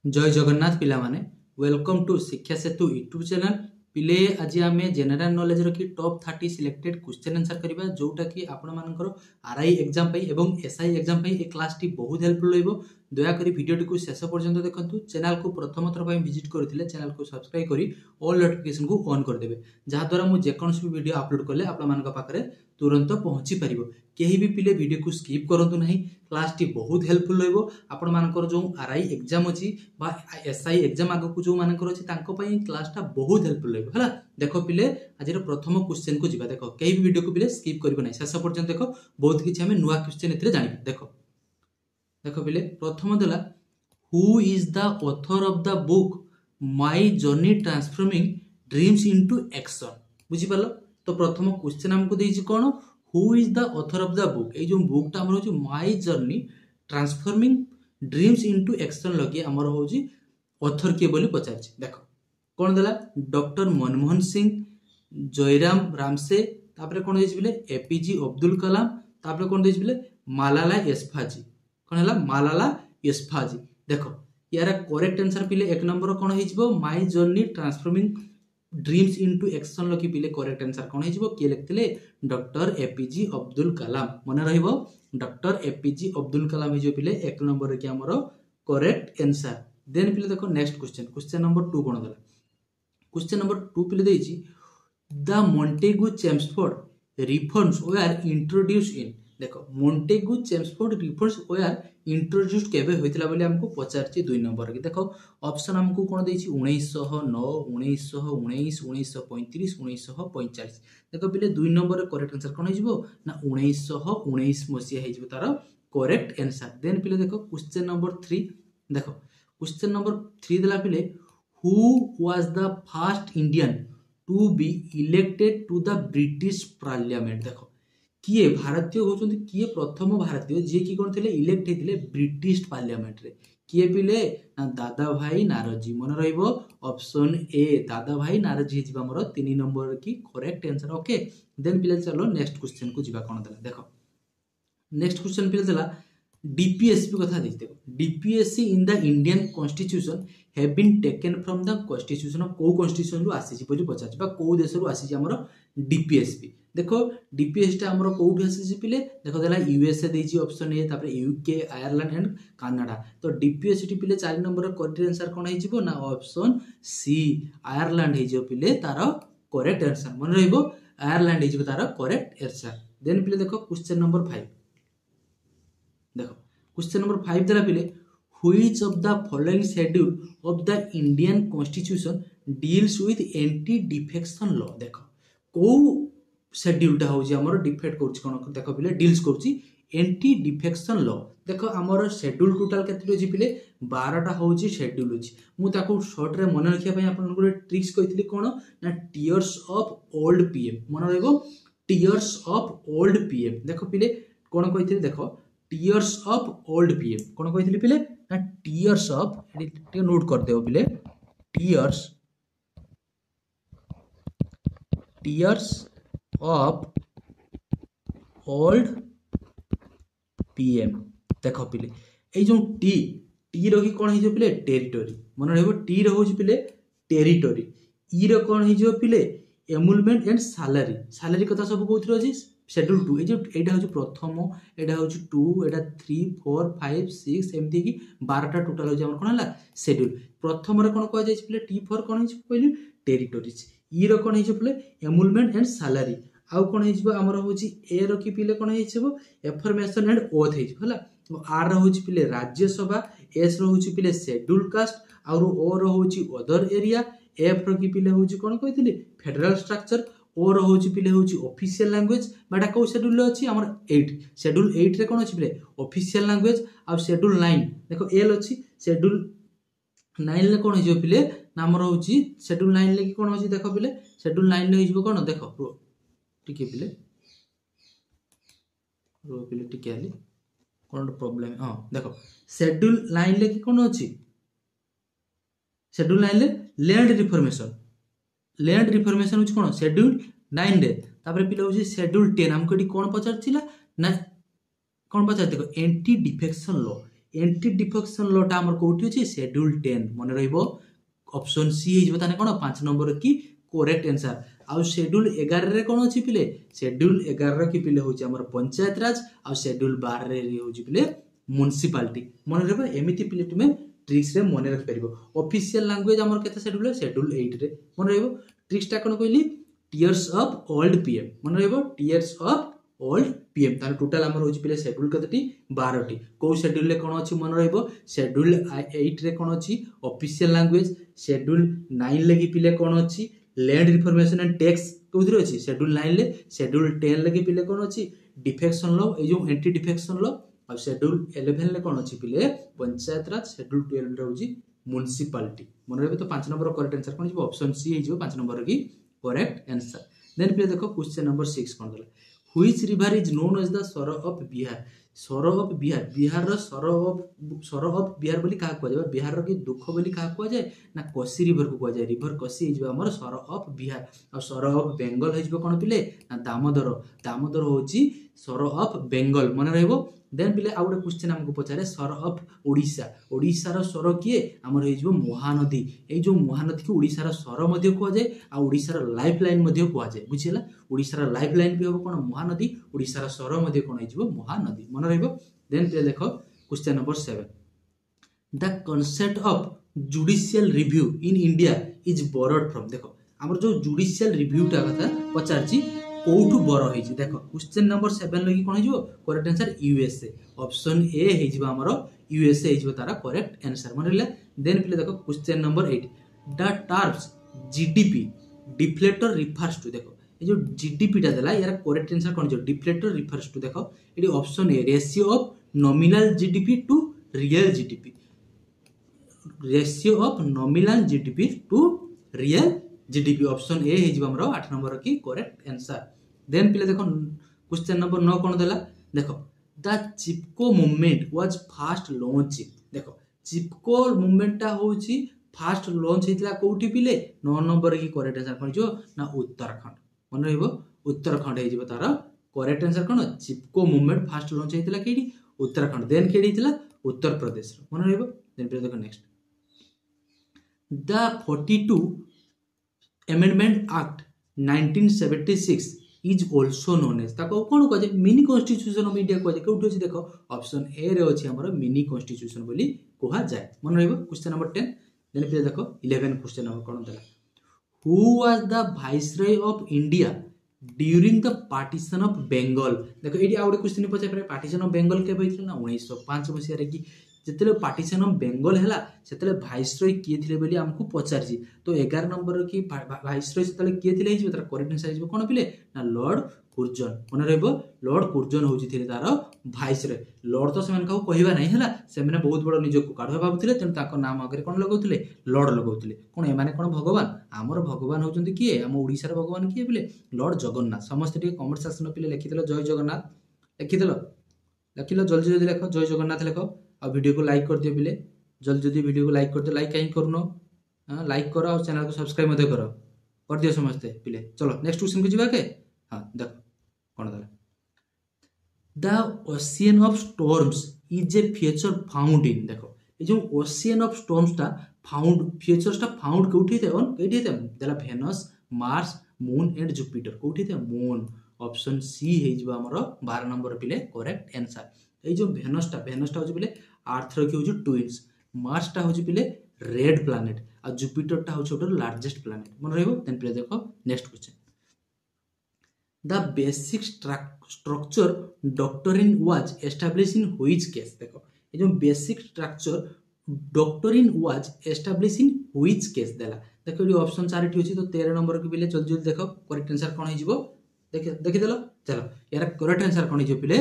जय जगन्नाथ पिला माने वेलकम टू शिक्षा सेतु यूट्यूब चैनल पिले आज आम जनरल नॉलेज रखी टॉप 30 सिलेक्टेड क्वेश्चन आंसर करबा जोटा कि आपण मानकर आरआई एग्जाम पई एवं एसआई एग्जाम पई ए क्लास टी बहुत हेल्पफुल रहइबो। दया करी वीडियो टी को शेष पर्यंत देखंतु। चैनल को प्रथम थर पई विजिट करथिले चैनल को सब्सक्राइब करी ऑल नोटिफिकेशन को ऑन कर देबे जहा द्वारा मु जे कोनस भी वीडियो अपलोड करले आपण मानक पाखरे तुरंत पहुंची परिबो। केही भी पिले वीडियो को स्किप करंतु नहीं। क्लास टी बहुत हेल्पफुल रहइबो। आपण मानकर जो आरआई एग्जाम अछि बा एसआई एग्जाम आगो को जो मानकर अछि तांको पई क्लास टा बहुत हेल्पफुल रहइबो। हला देखो पिले आज प्रथम क्वेश्चन को जिबा। देखो केही भी वीडियो को पिले स्किप करबो नहीं शेष पर्यंत देखो बहुत किछि हमें नुवा क्वेश्चन एथिरे जानिबा। देखो देखो पिले प्रथम देला who is the author of the book my journey transforming dreams into action. बुझी पालो तो प्रथम क्वेश्चन हमको देछि कोन who is the author of the book. ए जो बुक टा हमर होछि my journey transforming dreams into action लगी हमर होछि ऑथर के बोली पचारछि। देखो कोन देला डॉक्टर मनमोहन सिंह, जयराम रामसे, तापरे कोन देछि बिले एपीजे अब्दुल कलाम, तापरे कोन देछि बिले मालाला यसफाजी। कोन हला मालाला यसफाजी। देखो यार करेक्ट आंसर पिले एक नंबर कोन हिजबो my journey transforming dreams into action लकी पिले करेक्ट आंसर कोन हिजबो के लिखथिले डॉक्टर एपीजे अब्दुल कलाम। मने रहिबो डॉक्टर एपीजे अब्दुल कलाम हिजो पिले एक नंबर के हमरो करेक्ट आंसर। देन पिले देखो नेक्स्ट क्वेश्चन नंबर 2 कोन देला। क्वेश्चन नंबर 2 पिले देछि the Montagu Chelmsford reforms were introduced in. देखो Montagu Chelmsford reforms were introduced केबे होइतला बोली हमको पचारछि 2 नंबर के। देखो ऑप्शन हमको कोन देछि 1909 1919 1935 1945। देखो पिले 2 नंबर करेक्ट आंसर कोन हिजबो ना 1919 मसिया हिजबो तार करेक्ट आंसर। देन पिले देखो क्वेश्चन नंबर 3। देखो क्वेश्चन नंबर 3 देला पिले who was the first Indian to be elected to the British parliament. देखो किए भारतीय होचंती किए प्रथम भारतीय जे की कोन थिले इलेक्ट हेतिले ब्रिटिश पार्लियामेंट रे किए पिले ना दादा भाई नारोजी। मन रहिबो ऑप्शन ए दादा भाई नारोजी हिजबा हमर 3 नंबर की करेक्ट आंसर। ओके देन पिले चलो नेक्स्ट क्वेश्चन को जिबा कोन देला। देखो नेक्स्ट क्वेश्चन पिले देला डीपीएससी कथा देख। देखो DPSC in the Indian constitution have been taken from the constitution of को कॉन्स्टिट्यूशन रु आसी बोली पचाछ बा को देश रु आसी हमर डीपीएससी। देखो डीपीएससी टा हमर कोउठी आसी पिले देखो देला यूएसए देछि ऑप्शन ए तापर यूके आयरलैंड एंड कनाडा। तो डीपीएससी टी पिले 4 नंबर करेक्ट आंसर कोन हिजबो ना ऑप्शन सी आयरलैंड हिजो पिले तार करेक्ट आंसर। मन रहिबो आयरलैंड हिजबो तार करेक्ट आंसर। देन पिले देखो क्वेश्चन नंबर 5। देखो क्वेश्चन नंबर 5 देला पिले which of the following schedule of the Indian constitution deals with anti defection law. देखो को शेड्यूल टा होजी हमर डिफेक्ट करछि कोन। देखो पिले डील्स करछि एंटी डिफेक्शन लॉ। देखो हमर शेड्यूल टोटल केते होजी पिले 12 टा होजी शेड्यूल होजी। मु ताको शॉर्ट रे मन रखिया पई आपन को ट्रिक्स कहितली कोन ना टियर्स ऑफ ओल्ड पीएम। मन रहइबो टियर्स ऑफ ओल्ड पीएम। देखो पिले कोन कहितली देखो टियर्स ऑफ ओल्ड पीएम कोन कहितली पिले ना टियर्स ऑफ टे नोट कर देओ पिले टियर्स ऑफ ओल्ड पीएम। देखो पिले ए जो टी टी रो की कोन हिजो पिले टेरिटरी। मन रहबो टी रो होज पिले टेरिटरी। ई रो कोन हिजो पिले एमुलमेंट एंड सैलरी। सैलरी कथा सब कोथरो अछि शेड्यूल 2। ए जो एटा होज प्रथम एटा होज 2 एटा 3 4 5 6 एमती की 12 टा टोटल होज हमर कोन हला शेड्यूल। प्रथम रे कोन कह जाय पिले टी फॉर कोन हिज कहली टेरिटरीज। ई रो कोन हिज पिले एमुलमेंट एंड सैलरी। आउ कोन हिजबो हमर होजी ए रो की पिले कोन हिजबो एफर्मेशन एंड ओथ हिजबो हला। आर रो होजी पिले राज्यसभा, एस रो होजी पिले शेड्यूल कास्ट और ओ रो होजी अदर एरिया, एफ रो की पिले होजी कोन कहितली फेडरल स्ट्रक्चर, ओ रो होजी पिले होजी ऑफिशियल लैंग्वेज। बाटा को शेड्यूल अछि हमर 8 शेड्यूल 8 रे कोन अछि पिले ऑफिशियल लैंग्वेज। आ शेड्यूल 9 देखो एल अछि शेड्यूल 9 ले कोन हिजो पिले नाम रो होजी शेड्यूल 9 ले की कोन होजी। देखो पिले शेड्यूल 9 ले हिजबो कोन देखो टिके पिले रो पिले टिके आली कोन प्रॉब्लम। हां देखो शेड्यूल 9 ले की कोन अछि शेड्यूल 9 ले लैंड रिफॉर्मेशन होछि कोन शेड्यूल 9 रे। तापर पिले होछि शेड्यूल 10 हमको एटी कोन पचारथिला ना कोन पचार देखो anti defection law. Anti defection लॉटा हमर कोठी अछि शेड्यूल 10 मन रहइबो ऑप्शन सी हे जबो ताने कोन 5 नंबर की करेक्ट आंसर आ शेड्यूल 11 रे कोन अछि पिले शेड्यूल 11 की पिले होछि हमर पंचायत राज आ शेड्यूल 12 रे होछि पिले म्युनिसिपालिटी मन रहबो एमिति पिले तुमे ट्रिक्स रे मन रख परिबो ऑफिशियल लैंग्वेज हमर केते शेड्यूल शेड्यूल 8 रे मन रहबो ट्रिक्स टा कोन कहली टीयर्स ऑफ ओल्ड पीएम मन रहबो टीयर्स ऑफ ओल्ड पीएम तार टोटल हमर होछि पिले शेड्यूल कतटी 12 टी को शेड्यूल ले कोन अछि मन रहबो शेड्यूल 8 रे कोन अछि ऑफिशियल लैंग्वेज शेड्यूल 9 लगी पिले कोन अछि लैंड रिफॉर्मेशन एंड टैक्स कोथि अछि शेड्यूल 9 ले शेड्यूल 10 लगी पिले कोन अछि डिफेक्शन लॉ ए जो एंटी डिफेक्शन लॉ आ शेड्यूल 11 ले कोन अछि पिले पंचायत राज शेड्यूल 12 रे होछि म्युनिसिपालिटी मन रहबो तो 5 नंबर करेक्ट आंसर कोन जिवो ऑप्शन सी हे जिवो 5 नंबर की करेक्ट आंसर देन पे देखो क्वेश्चन नंबर 6 कोन दला Which river is known as the Soro of Bihar? Soro of Bihar. Bihar row Soro of Bihar बोली कहा जाए बिहार रो की दुख बोली कहा जाए ना कोसी रिवर को जाए रिवर कोसी हे हमर Soro of Bihar और Soro of Bengal हे कोन पिले ना दामोदर होची Soro of Bengal मन रहबो देन पिले आ गोटे क्वेश्चन हमको पचारे Soro of Odisha Odisha row Soro किए हमर हे महानदी ए जो महानदी की ओडिशा रो Soro मध्ये को जाए आ ओडिशा रो लाइफलाइन मध्ये को जाए बुझिला ओडिशा रो लाइफलाइन भी हो कोन महानदी ओडिशा रो Soro मध्ये कोन हे महानदी मन रहबो देन पिले देखो question number 7 the concept of judicial review in India is borrowed from देखो हमर जो जुडिशियल रिव्यू टा कथा पचारची कोठु बरो हे छी देखो क्वेश्चन नंबर 7 लगी कोन हेजो correct answer USA option A हे जिवो हमर यूएसए हे जिवो तारा करेक्ट आंसर मनले देन पिले देखो question number 8 the terms GDP deflator refers to देखो ए जो जीडीपी टा देला यार करेक्ट आंसर कोन जो डिफ्लेटर रिफर्स टू देखो एडी option A ratio of nominal GDP to real GDP ratio of nominal GDP to real GDP option A हे जिवो हमरो 8 नंबर की करेक्ट आंसर देन पिले देखो क्वेश्चन नंबर 9 कोन देला देखो the Chipko movement was fast launch देखो चिपको मूवमेंट ता होची फास्ट लॉन्च हेतला कोठी पिले 9 नंबर की करेक्ट आंसर कोन जो ना उत्तराखंड मन रहइबो उत्तराखंड हे जिवो तारा करेक्ट आंसर कोन चिपको मूवमेंट फास्ट लॉन्च हेतला केडी उत्तराखंड देन केडी हेतला उत्तर प्रदेश मन रहइबो देन पिले देखो next the 42 Amendment Act 1976 is also known as ताको कोन को जे मिनी कॉन्स्टिट्यूशन ऑफ इंडिया को जे कोठी अछि देखो ऑप्शन ए रे अछि हमर मिनी कॉन्स्टिट्यूशन बोली कोहा जाय मन रहइबो क्वेश्चन नंबर 10 देन फिर देखो 11 क्वेश्चन नंबर कोन देला who was the viceroy of India during the partition of Bengal देखो एडी आउडे क्वेश्चन पछे पार्टीशन ऑफ बेंगल के होइथिला ना 1905 मसिया रे की जेतले पार्टीशन ऑफ बेंगल हैला सेतले वाइसरॉय किए थिले बोली हमकु पचारजी तो 11 नंबर की वाइसरॉय सेतले किए थिले हिजबो तार करेक्ट आंसर हिजबो कोन पिले ना लॉर्ड कुर्जन मन रहबो लॉर्ड कुर्जन होजी थिले तार वाइसरॉय लॉर्ड तो सेमन कहू कहिबा नै हैला सेमने बहुत बड़ निजो को काढवा भाबुथिले तेन ताको नाम आगरे कोन लगाउथिले लॉर्ड लगाउथिले कोन ए माने कोन भगवान हमर भगवान होजंती किए हम ओडिसा रे भगवान किए बिले लॉर्ड जगन्नाथ समस्त टी कमेंट सेक्शन पिले लिखिदेलो जय जगन्नाथ लिखिलो जल्दी जल्दी लिखो जय जगन्नाथ लिखो आ वीडियो को लाइक कर दियो पिले जल्दी जल्दी वीडियो को लाइक कर दियो लाइक कहीं करनो लाइक करो और चैनल को सब्सक्राइब मते करो कर दियो समझते पिले चलो नेक्स्ट क्वेश्चन को जीवा के हां देखो कोन दला द ocean of storms is a feature found in देखो ए जो ओशियन ऑफ स्टॉर्म्स ता फाउंड फीचर्स ता फाउंड कोठी थे ऑन केठी थे देला Venus Mars moon and Jupiter कोठी थे मून ऑप्शन सी हे जिवा हमर 12 नंबर पिले करेक्ट आंसर ए जो वेनस ता होची पिले अर्थ रो की होची ट्विन्स मार्स ता होची पिले रेड प्लैनेट आ जुपिटर ता होची ओटर लार्जेस्ट प्लैनेट मन रहबो देन पिले देखो next question the basic structure doctrine was established in which case देखो ए जो basic structure doctrine was established in which case देला देखो ये ऑप्शन 4 टी होची तो 13 नंबर के पिले जल्दी जल्दी देखो करेक्ट आंसर कोन हिजबो देखि देलो चलो यार करेक्ट आंसर कोन हिजो पिले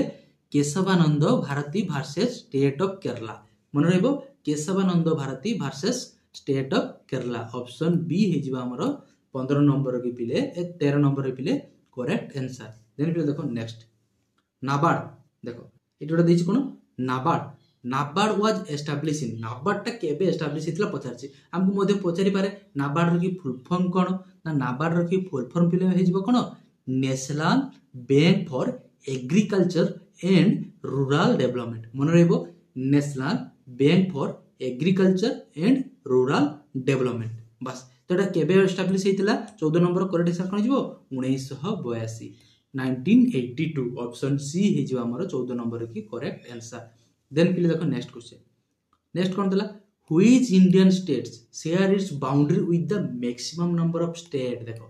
Keshavananda Bharati versus state of Kerala मन रहबो Keshavananda Bharati versus state of Kerala option B हे जिबा हमरो 15 नंबर के पिले 13 नंबर के पिले करेक्ट आंसर देन पिले देखो नेक्स्ट नाबार्ड देखो एटोडा देछि कोन NABARD was established in NABARD ता केबे एस्टैब्लिश हितला पचारछि हमकु मध्ये पचारि पारे नाबार्ड रो की फुल फॉर्म कोन ना नाबार्ड रो की फुल फॉर्म पिले हे जिबो कोन national bank for agriculture and rural development मन रहबो national bank for agriculture and rural development. बस तो एटा केबे एस्टाब्लिश हेतिला 14 नंबर करेक्ट आंसर कोन जिवो 1982 1982 ऑप्शन सी हे जिवो हमर 14 नंबर की करेक्ट आंसर। देन पिले देखो नेक्स्ट क्वेश्चन नेक्स्ट कोन देला which Indian states share its boundary with the maximum number of state. देखो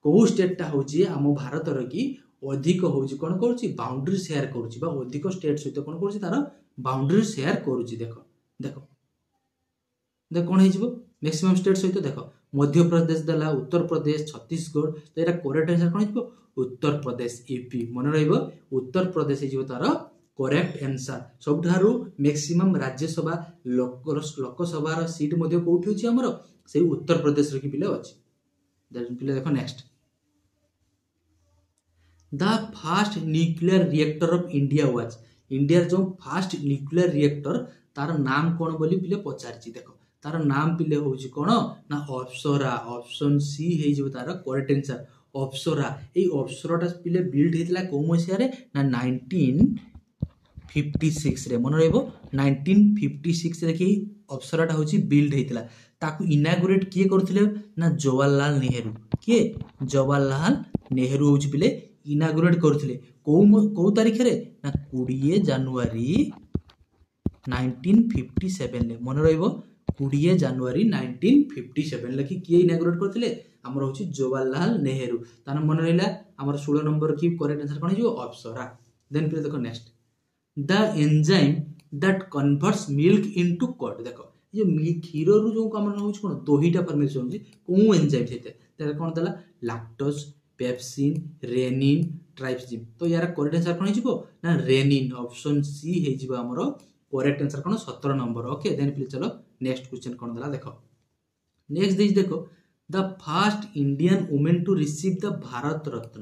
को स्टेट टा होची हम भारत रो की अधिक होची कोन करूची बाउंड्री शेयर करूची बा अधिक स्टेट सहित कोन करूची तार बाउंड्री शेयर करूची। देखो देखो देखो कोन हे जिवो मैक्सिमम स्टेट सहित देखो मध्य प्रदेश देला उत्तर प्रदेश छत्तीसगढ़ तो एटा करेक्ट आंसर कोन हिजबो उत्तर प्रदेश यूपी मन रहइबो उत्तर प्रदेश हिजबो तार करेक्ट आंसर। सबठारु मैक्सिमम राज्यसभा लोकसभा रो सीट मध्ये कोठी होची हमरो से उत्तर प्रदेश रो की पिले अछि। देन पिले देखो next the fast nuclear reactor of India was India जो फास्ट न्यूक्लियर रिएक्टर तार नाम कोन बोली पिले पचारची। देखो तार नाम पिले होची कोन ना अप्सरा ऑप्शन सी हे जो तार करेक्ट आंसर अप्सरा। ए अप्सराटा पिले बिल्ड हेतला को मसिया रे ना 1956 रे मन रहइबो 1956 रे कि अप्सराटा होची बिल्ड हेतला ताकू इनागुरेट किए करथिले ना जवाहरलाल नेहरू के जवाहरलाल नेहरू होची पिले इनागुरेट करथिले को तारिख रे ना 20 जनवरी 1957 ले मन रहइबो 20 जनवरी 1957 लकी किए इनागुरेट करथिले हमर होची जवाहरलाल नेहरू तान मन रहला हमर 16 नंबर की करेक्ट आंसर कोन हिजो अप्सरा। देन फिर देखो next the enzyme that converts milk into curd. देखो ये क्षीर रु जो हमर होची कोन दहीटा फॉर्मेशन होची को एंजाइम हेते तेरा कोन दला लैक्टोज पेप्सिन रेनिन ट्राइप्सिन तो यार करेक्ट आंसर कोन हिजो ना रेनिन ऑप्शन सी हे जिवो हमर करेक्ट आंसर कोन 17 नंबर। ओके देन प्लीज चलो नेक्स्ट क्वेश्चन कोन दला देखो नेक्स्ट देज देखो the first Indian women to receive the Bharat Ratna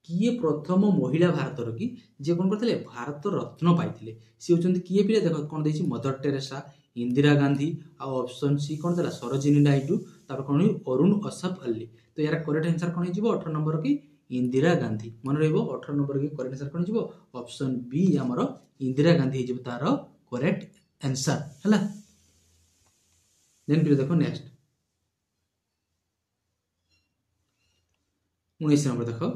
किए प्रथम महिला भारत रो की जे कोन करथले भारत रत्न पाइथिले सी होचंदी किए पिले देखो कोन देछि मदर टेरेसा इंदिरा गांधी आ ऑप्शन सी कोन दला सरोजिनी नायडू तापर कोन अरुण असफ अल्ली तो यार करेक्ट आंसर कोन हिजबो 18 नंबर की इंदिरा गांधी मन रहइबो 18 नंबर की करेक्ट आंसर कोन हिजबो ऑप्शन बी हमरो इंदिरा गांधी हिजबो तारो करेक्ट आंसर हला। देन फिर देखो नेक्स्ट 19 नंबर देखो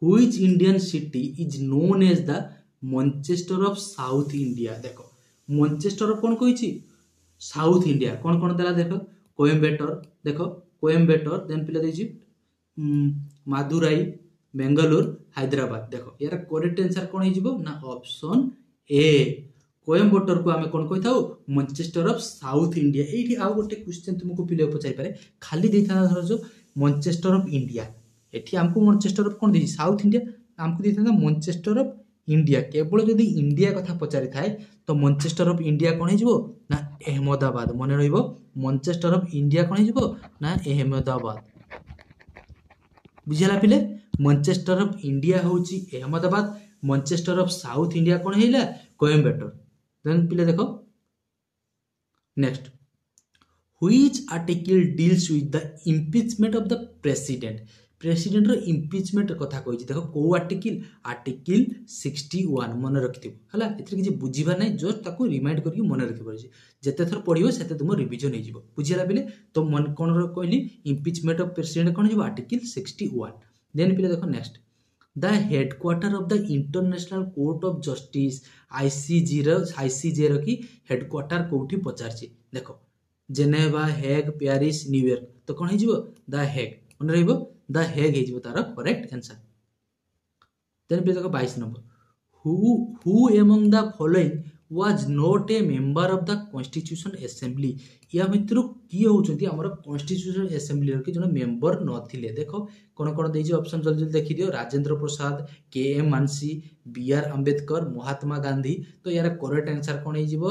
which Indian city is known as the Manchester of South India. देखो मैनचेस्टर ऑफ कौन कहिछि साउथ इंडिया कौन कौन देला देखो कोयम्बटूर देखो कोयम्बटूर देन पिले देछि मादुराई बेंगलुरु हैदराबाद। देखो यार करेक्ट आंसर कौन हिजबो ना ऑप्शन ए कोयम्बटूर को हमें कौन कहि थाउ मैनचेस्टर ऑफ साउथ इंडिया। एठी आ गोटे क्वेश्चन तुमको पिले पचारि पारे खाली देथा जो मैनचेस्टर ऑफ इंडिया एठी हमको मैनचेस्टर ऑफ कौन दी साउथ इंडिया हमको देथा मैनचेस्टर ऑफ इंडिया केवल जदि इंडिया कथा पचारि थाए तो मैनचेस्टर ऑफ इंडिया कौन हिजबो ना अहमदाबाद मन रहइबो मैनचेस्टर ऑफ इंडिया कौन हिजबो ना अहमदाबाद बुझिला पिले मैनचेस्टर ऑफ इंडिया होची Ahmedabad Manchester of South India कौन हेला कोयम्बटूर। देन पिले देखो next which article deals with the impeachment of the president president रो इम्पीचमेंट कथा कहि देखो को आर्टिकल 61 मन रखिथिबो हला एथि कि बुझिबा नै जस्ट ताको रिमाइंड करके मन रखि परछि जते थर पढिबो सेते तुम रिवीजन हे जिवो बुझिला बिले तो मन कोन रो कहली इम्पीचमेंट ऑफ प्रेसिडेंट कोन जिवो आर्टिकल 61। देन पिले देखो next the headquarter of the international court of justice ICJ रो की हेडक्वार्टर कोठी पचारछि देखो जेनेवा हेग पेरिस न्यूयॉर्क तो कोन हे जिवो द हेग मन रहइबो द हेग हे जिवो तार करेक्ट आंसर। देन पे देखो 22 number who among the following was not a member of the constitution assembly या मित्र किए होचंती हमर कॉन्स्टिट्यूशन असेंबली रो कि जने मेंबर नथिले देखो कोन कोन देछि ऑप्शन जल्दी जल्दी देखि दियो Rajendra Prasad K M Munshi B R Ambedkar Mahatma Gandhi तो यार करेक्ट आंसर कोन हे जिवो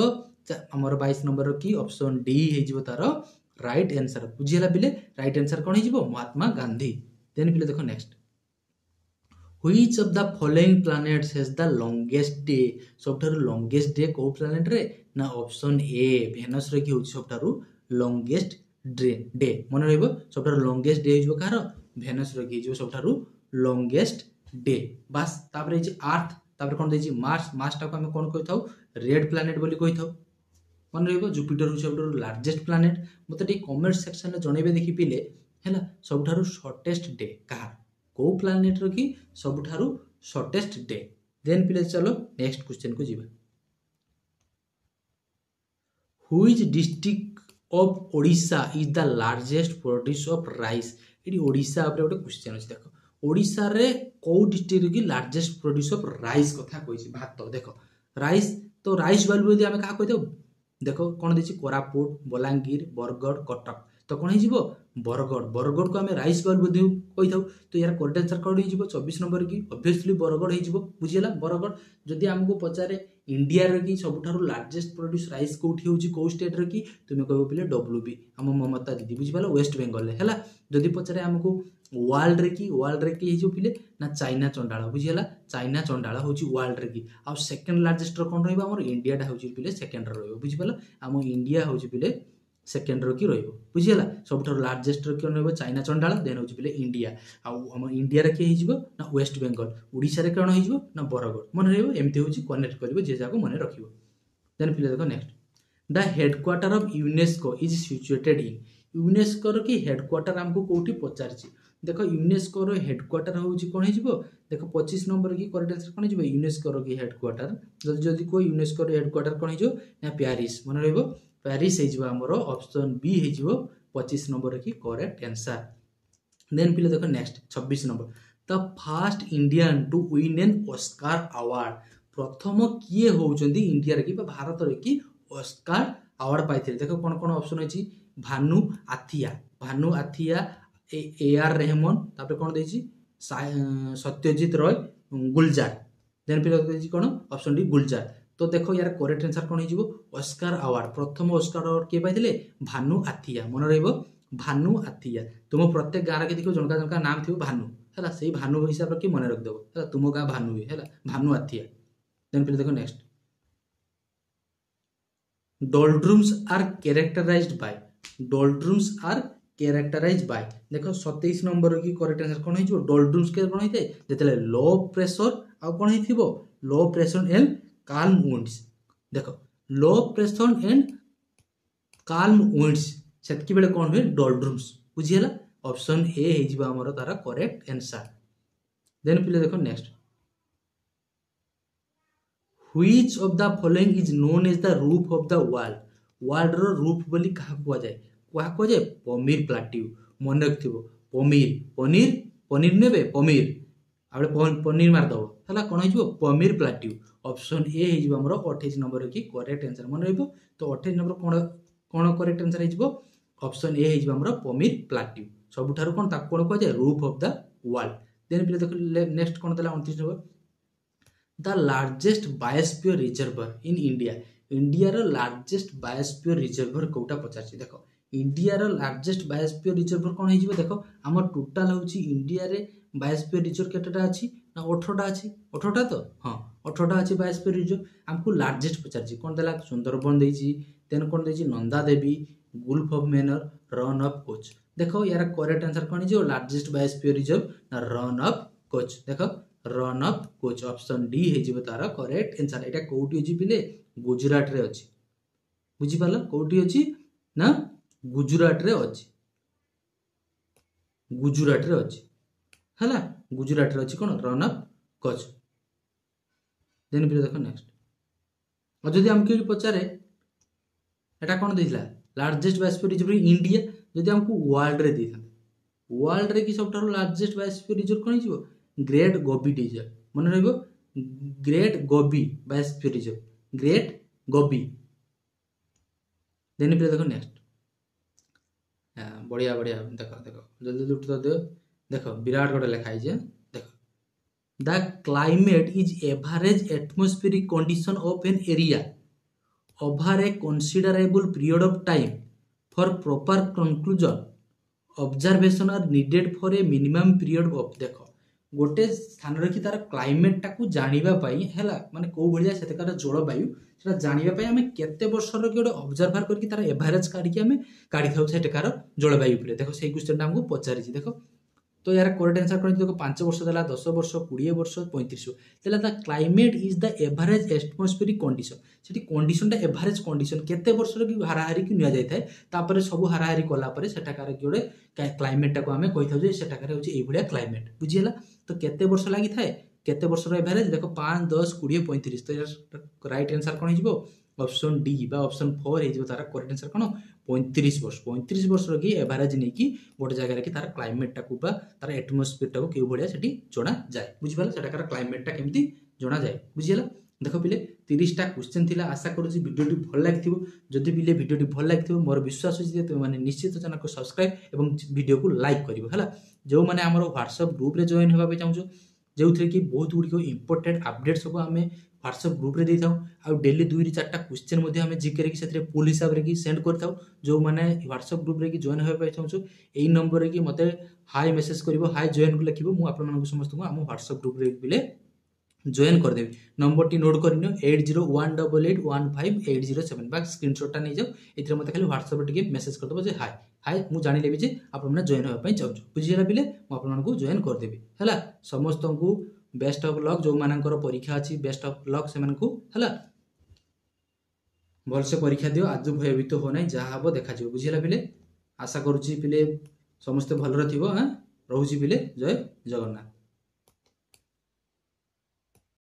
हमर 22 नंबर रो की ऑप्शन डी हे जिवो तार राइट आंसर बुझिला बिले राइट आंसर कोन हे जिवो महात्मा गांधी। देन पिले देखो next which of the following planets has the longest day सबठारु लॉन्गेस्ट डे को प्लैनेट रे ना ऑप्शन ए वेनस रे की होची सबठारु लॉन्गेस्ट डे मन रहइबो सबठारु लॉन्गेस्ट डे जो कार वेनस रे की जो सबठारु लॉन्गेस्ट डे बस तापर जे अर्थ तापर कौन देछि मार्स मार्सटा को आम कौन कही रेड प्लानेट बोली कही था मन रही जुपिटर हूँ सब लार्जेस्ट प्लानेट मत कमेंट सेक्शन में जनइबे देखी पिले है सबुठारु शॉर्टेस्ट डे कहार को प्लानेट रो कि सबुठारु शॉर्टेस्ट डे देन पिले चलो नेक्स्ट क्वेश्चन को जीवा which district of Odisha is the largest produce of rice ये ओडिशा ऊपर गोटे क्वेश्चन अच्छे देख ओडिशा रे को डिस्ट्रिक्ट की लार्जेस्ट प्रोड्यूस ऑफ राइस कथा कही भात देख राइस तो राइस वालू यदि आम क्या कही देख कौन देछि कोरापुट बलांगीर बरगढ़ कटक तो कौन हो बरगढ़ बरगढ़ को आम राइस बाउल बोध कही था तो यार करेक्ट आंसर कौन हो 24 नंबर की ऑब्वियसली बरगढ़ हो बुझीगला बरगढ़ जदि आमको पचारे इंडिया की सबुठारु लार्जेस्ट प्रोड्यूस राइस कोठी होची को स्टेट रे की तुम कहबो पिले डब्ल्यूबी हम ममता दीदी बुझिपालो वेस्ट बेंगल है जदि पचारे आमको वर्ल्ड रे की हो पिले ना चाइना चंडाल बुझीगला चाइना चंडाल होची वर्ल्ड रे की आ सेकंड लार्जेस्ट कौन रहइबो हमर इंडिया टा होची पिले सेकंड रे रहइबो बुझिपालो आम इंडिया होची पिले सेकेंड रो की रहिबो बुझिगला सबुठारु लार्जेस्ट रो कोन रहइबो चाइना चंडाल देन होची पिले इंडिया आ हम इंडिया रे के हिजबो ना वेस्ट बेंगल ओडिसा रे कोन हिजबो ना बरगढ़ मन रहइबो एमती होची कनेक्ट करबो जे जाको मन रखिबो देन पिले देखो next the headquarter of UNESCO is situated in UNESCO रो की हेडक्वार्टर हमको कोठी पचारची देखो यूनेस्को रो हेडक्वार्टर होची कोन हिजबो देखो 25 नंबर की करेक्ट आंसर कोन हिजबो यूनेस्को रो की हेडक्वार्टर जल्दी जल्दी को यूनेस्को रो हेडक्वार्टर कोन हिजो ना पेरिस मन रहइबो पेरिस हमर ऑप्शन बी 25 नंबर की करेक्ट आंसर देन पिले देखो next 26 number the first Indian to win an Oscar award प्रथम किए होउचंदी इंडिया रे की भारत रे की ऑस्कार अवार्ड पाइथिले देखो कोन कोन ऑप्शन अछि भानु आथिया ए आर रहमान तापर कोन देछि सत्यजीत रॉय गुलजार देन पिले देछि कोन ऑप्शन डी गुलजार तो देखो यार करेक्ट आंसर कौन हो ऑस्कार अवार्ड प्रथम ऑस्कार अवार्ड किए पाइथिले भानु आथिया मन रहइबो भानु आथिया तुम प्रत्येक गाँव के देखो जनका जनका नाम थी भानु है से भानु हिसाब से मन रखिदेव है तुम गाँ भानु है भानु आथिया देन पे देखो नेक्स्ट डोल्ड्रुम्स आर कैरेक्टराइज्ड बाय देखो 27 नंबर की करेक्ट आंसर कौन हो डोल्ड्रुम्स के कौन होते जेते लो प्रेशर आ कौन हो low pressure and calm winds देखो low pressure and calm winds सेतकी बेले कौन हुए डोल्ड्रुम्स बुझीगला ऑप्शन ए हेजिबा हमर तारा करेक्ट आंसर देन पिले देखो next which of the following is known as the roof of the world रो रूफ बोली कहा को जाय पमीर प्लाट्यू मन रखथिबो पनीर नेबे पमीर आबे पनीर मार दबो हला कोन हिजबो पमीर प्लाट्यू ऑप्शन ए हिजबो हमरो 28 नंबर की करेक्ट आंसर मन रहइबो तो 28 नंबर कोन करेक्ट आंसर हिजबो ऑप्शन ए हिजबो हमरो पमीर प्लाट्यू सबुठारु कोन ता कोन को जाय roof of the world then पिले देखो नेक्स्ट कोन देला 29 number the largest biosphere reserve in India रो लार्जेस्ट बायोस्फीयर रिजर्वर कोटा पचारछि देखो इंडिया रो लार्जेस्ट बायोस्फीयर रिजर्वर कोन हिजबो देखो हमर टोटल होछि इंडिया रे बायोस्फीयर रिजर्व केटेटा अछि ना 18टा अछि 18टा तो हां 18टा अछि बायोस्फीयर रिजर्व हमको लार्जेस्ट पचारछि कोन देला सुंदरबन देछि देन कोन देछि Nanda Devi gulf of Mannar Rann of Kutch देखो यार करेक्ट आंसर कोन जो लार्जेस्ट बायोस्फीयर रिजर्व ना रन ऑफ कोच देखो Rann of Kutch option D हे जिवो तारा करेक्ट आंसर एटा कोठी अछि पिले गुजरात रे अछि बुझि पाला कोठी अछि ना गुजरात रे अछि हला गुजरात रे अछि कोन रन ऑफ कोच देन पिले देखो नेक्स्ट और जदि हम के पचारे एटा कोन देथिला लार्जेस्ट बायोस्फीयर रिजर्व इंडिया जदि हमको वर्ल्ड रे देथा वर्ल्ड रे की सबटारो लार्जेस्ट बायोस्फीयर रिजर्व कोन हिजबो ग्रेट गोबी रिजर्व मन रहइबो ग्रेट गोबी बायोस्फीयर रिजर्व ग्रेट गोबी देन पिले देखो नेक्स्ट बढ़िया देखो जल्दी लुट दे देखो विराट कोड लिखा है देखो the climate is average atmospheric condition of an area over a considerable period of time for proper conclusion observation are needed for a minimum period of देखो गोटे स्थान रखी तार क्लाइमेट टाकू जानिबा पाई हैला माने को भलिया सेतकार जलवायु सेटा जानिबा पाई हमें केते वर्ष रो गोटे ऑब्जर्वर करके तार एवरेज काढी के हमें काढी थाउ सेटकार जलवायु पे देखो सेही क्वेश्चन हमको पचारि छी देखो तो यार करेक्ट आंसर कौन देखो 5 वर्ष देला 10 वर्ष 20 वर्ष 35 देला the climate is the average atmospheric condition Sethi condition टा एवरेज कंडीशन केते वर्ष रे की हाराहारी की निया जाय थाए तापर सब हाराहारी कोला पर सेटाकार की ओडे क्लाइमेट टा को हमें कहि थाउ जे सेटाकार होची एई भलिया क्लाइमेट बुझियला तो केते वर्ष लागि थाए केते वर्ष रो एवरेज देखो 5 10 20 35 तो यार राइट आंसर कोन हिजबो ऑप्शन डी बा ऑप्शन 4 हिजबो तारा करेक्ट आंसर कोन 35 वर्ष रो की एवरेज नै की गोटे जगह की तार क्लाइमेट टा को बा तार एटमॉस्फेयर टा को के भलिया सेठी जोड़ा जाय बुझिबाला सेटाकार क्लाइमेट टा केमती जोड़ा जाय बुझियला देखो पिले 30 टा क्वेश्चन थिला आशा करू जी वीडियो टी भल लागिथिबो जदि पिले वीडियो टी भल लागिथिबो मोर विश्वास अछि जे तुम माने निश्चित चैनल को सब्सक्राइब एवं वीडियो को लाइक करिवो हला जो माने हमर WhatsApp ग्रुप रे जॉइन होबा पे चाहू जो थ्रे की बहुत गुडी को इंपोर्टेंट अपडेट सब हमें WhatsApp ग्रुप रे देई थाउ आ डेली 2 री 4 टा क्वेश्चन मध्ये हमें जी करे की सेथरे पोल हिसाब रे की सेंड कर थाउ जो माने WhatsApp ग्रुप रे की जॉइन होबा पे चाहू एई नंबर रे की मते हाई मैसेज करिवो हाई जॉइन को लिखिवो मु आपन मानक समस्त को हम WhatsApp ग्रुप रे बिले जॉइन कर देबी नंबर टी नोट करनियो 8018815807 बा स्क्रीनशॉट टा नै जाओ इतरे मते खाली WhatsApp रे टिके मैसेज कर दबो जे हाय हाय मु जानि लेबी जे आपन माने जॉइन होबा पई चाहू बुझियला बिले मु आपन मानक जॉइन कर देबी हला समस्त को बेस्ट ऑफ लक जो मानकर परीक्षा अछि बेस्ट ऑफ लक से मानकू हला भल से परीक्षा दियो आज भयभीत हो नै जा हबो देखा जिवो बुझियला बिले आशा करूची बिले समस्त भल रथिबो हां रहूची बिले जय जगन्नाथ।